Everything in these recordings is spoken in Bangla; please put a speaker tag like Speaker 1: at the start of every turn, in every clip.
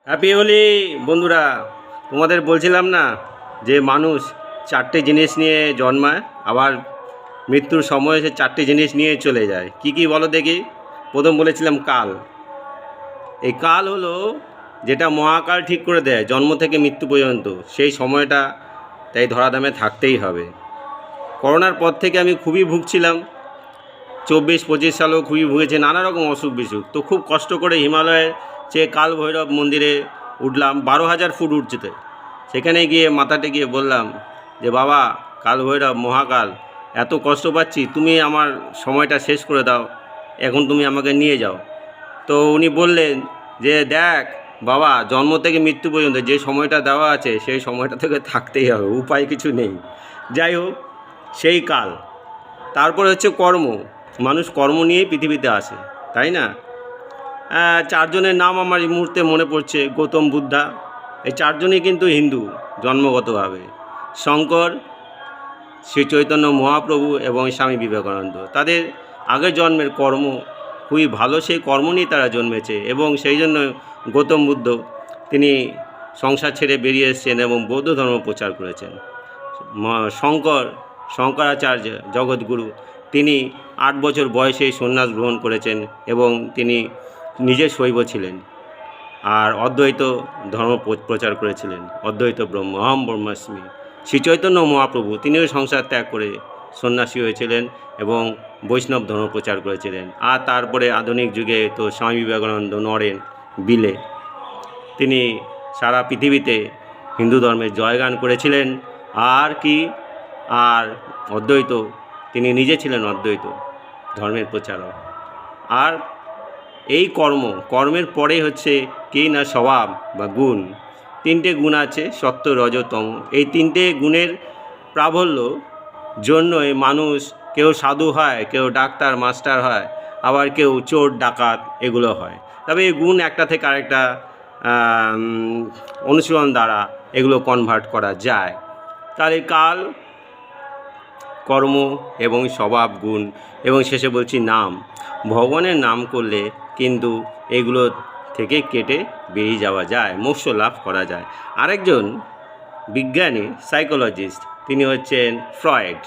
Speaker 1: হ্যাপি হোলি বন্ধুরা। তোমাদের বলছিলাম না যে মানুষ চারটে জিনিস নিয়ে জন্মায়, আবার মৃত্যুর সময় এসে চারটে জিনিস নিয়ে চলে যায়। কি কি বলো দেখি। প্রথম বলেছিলাম কাল। এই কাল হলো যেটা মহাকাল ঠিক করে দেয় জন্ম থেকে মৃত্যু পর্যন্ত, সেই সময়টা তাই ধরাধামে থাকতেই হবে। করোনার পর থেকে আমি খুবই ভুগছিলাম, 24-25 সালেও খুবই ভুগেছে নানা রকম অসুখ বিসুখ। তো খুব কষ্ট করে হিমালয়ের যে কাল ভৈরব মন্দিরে উঠলাম, 12,000 ফুট উঠতে। সেখানে গিয়ে মাথাতে গিয়ে বললাম যে বাবা কাল ভৈরব মহাকাল, এত কষ্ট পাচ্ছি, তুমি আমার সময়টা শেষ করে দাও, এখন তুমি আমাকে নিয়ে যাও। তো উনি বললেন যে দেখ বাবা, জন্ম থেকে মৃত্যু পর্যন্ত যে সময়টা দেওয়া আছে সেই সময়টা থেকে থাকতেই হবে, উপায় কিছু নেই। যাই হোক, সেই কাল। তারপরে হচ্ছে কর্ম। মানুষ কর্ম নিয়েই পৃথিবীতে আসে, তাই না? চারজনের নাম আমার এই মুহূর্তে মনে পড়ছে। গৌতম বুদ্ধা, এই চারজনই কিন্তু হিন্দু জন্মগতভাবে। শঙ্কর, শ্রী চৈতন্য মহাপ্রভু এবং স্বামী বিবেকানন্দ। তাদের আগের জন্মের কর্ম খুবই ভালো, সেই কর্ম নিয়ে তারা জন্মেছে এবং সেই জন্য গৌতম বুদ্ধ তিনি সংসার ছেড়ে বেরিয়ে এসেছেন এবং বৌদ্ধ ধর্ম প্রচার করেছেন। শঙ্করাচার্য জগৎগুরু, তিনি 8 বছর বয়সেই সন্ন্যাস গ্রহণ করেছেন এবং তিনি নিজে শৈব ছিলেন আর অদ্বৈত ধর্ম প্রচার করেছিলেন, অদ্বৈত ব্রহ্ম, অহম ব্রহ্মাস্মি। শ্রী চৈতন্য মহাপ্রভু তিনিও সংসার ত্যাগ করে সন্ন্যাসী হয়েছিলেন এবং বৈষ্ণব ধর্ম প্রচার করেছিলেন। আর তারপরে আধুনিক যুগে তো স্বামী বিবেকানন্দ নড়েন বিলে, তিনি সারা পৃথিবীতে হিন্দু ধর্মের জয়গান করেছিলেন। আর কি, আর অদ্বৈত, তিনি নিজে ছিলেন অদ্বৈত ধর্মের প্রচারক। আর এই কর্মের পরে হচ্ছে কি না স্বভাব বা গুণ। 3টে গুণ আছে, সত্য রজ তম। এই 3টে গুণের প্রাবল্য জন্যই মানুষ কেউ সাধু হয়, কেউ ডাক্তার মাস্টার হয়, আবার কেউ চোর ডাকাত এগুলো হয়। তবে এই গুণ একটা থেকে আরেকটা অনুশীলন দ্বারা এগুলো কনভার্ট করা যায়। তাহলে কাল, কর্ম এবং স্বভাব গুণ এবং শেষে বলছি নাম। ভগবানের নাম করলে কিন্তু এগুলো থেকে কেটে বেরিয়ে যাওয়া যায়, মোক্ষ লাভ করা যায়। আরেকজন বিজ্ঞানী সাইকোলজিস্ট, তিনি হচ্ছেন ফ্রয়েড।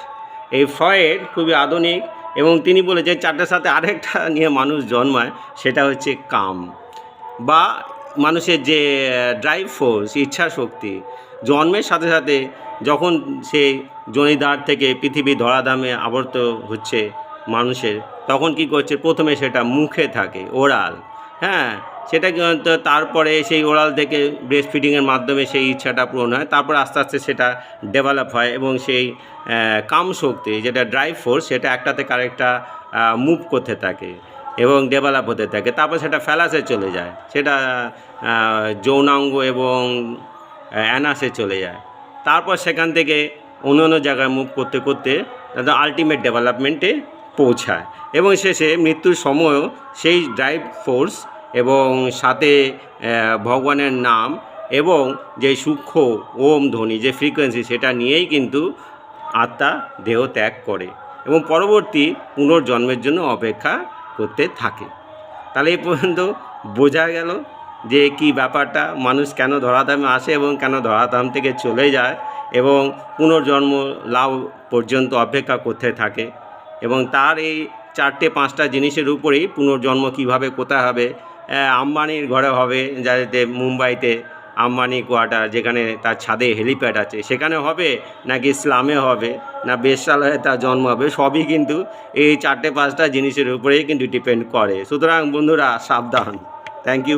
Speaker 1: এই ফ্রয়েড খুবই আধুনিক এবং তিনি বলেছে চারটার সাথে আরেকটা নিয়ে মানুষ জন্মায়, সেটা হচ্ছে কাম বা মানুষের যে ড্রাইভ ফোর্স, ইচ্ছা শক্তি। জন্মের সাথে সাথে যখন সে জনিদ্বার থেকে পৃথিবী ধরাধামে আবর্ত হচ্ছে মানুষের, তখন কি করছে, প্রথমে সেটা মুখে থাকে, ওরাল। হ্যাঁ, সেটা কিন্তু তারপরে সেই ওরাল থেকে ব্রেস্ট ফিডিংয়ের মাধ্যমে সেই ইচ্ছাটা পূরণ হয়। তারপর আস্তে আস্তে সেটা ডেভেলপ হয় এবং সেই কাম শক্তি, যেটা ড্রাইভ ফোর্স, সেটা একটা থেকে আরেকটা মুভ করতে থাকে এবং ডেভেলপ হতে থাকে। তারপর সেটা ফ্যালাসে চলে যায়, সেটা যৌনাঙ্গ এবং অ্যানাসে চলে যায়। তারপর সেখান থেকে অন্য অন্য জায়গায় মুভ করতে করতে তাদের আলটিমেট ডেভেলপমেন্টে পৌঁছায় এবং শেষে মৃত্যুর সময়ও সেই ড্রাইভ ফোর্স এবং সাথে ভগবানের নাম এবং যে সূক্ষ্ম ওম ধ্বনি, যে ফ্রিকোয়েন্সি, সেটা নিয়েই কিন্তু আত্মা দেহ ত্যাগ করে এবং পরবর্তী পুনর্জন্মের জন্য অপেক্ষা করতে থাকে। তাহলে এই পর্যন্ত বোঝা গেল যে কি ব্যাপারটা, মানুষ কেন ধরাধামে আসে এবং কেন ধরাধাম থেকে চলে যায় এবং পুনর্জন্ম লাভ পর্যন্ত অপেক্ষা করতে থাকে এবং তার এই 4-5টা জিনিসের উপরেই পুনর্জন্ম কিভাবে কোথায় হবে। আম্বানির ঘরে হবে, যাতে মুম্বাইতে আম্বানি কোয়ার্টার, যেখানে তার ছাদে হেলিপ্যাড আছে, সেখানে হবে, নাকি ইসলামে হবে, না বেশ্যালয়ে তার জন্ম হবে, সবই কিন্তু এই 4-5টা জিনিসের উপরেই কিন্তু ডিপেন্ড করে। সুতরাং বন্ধুরা সাবধান। Thank you.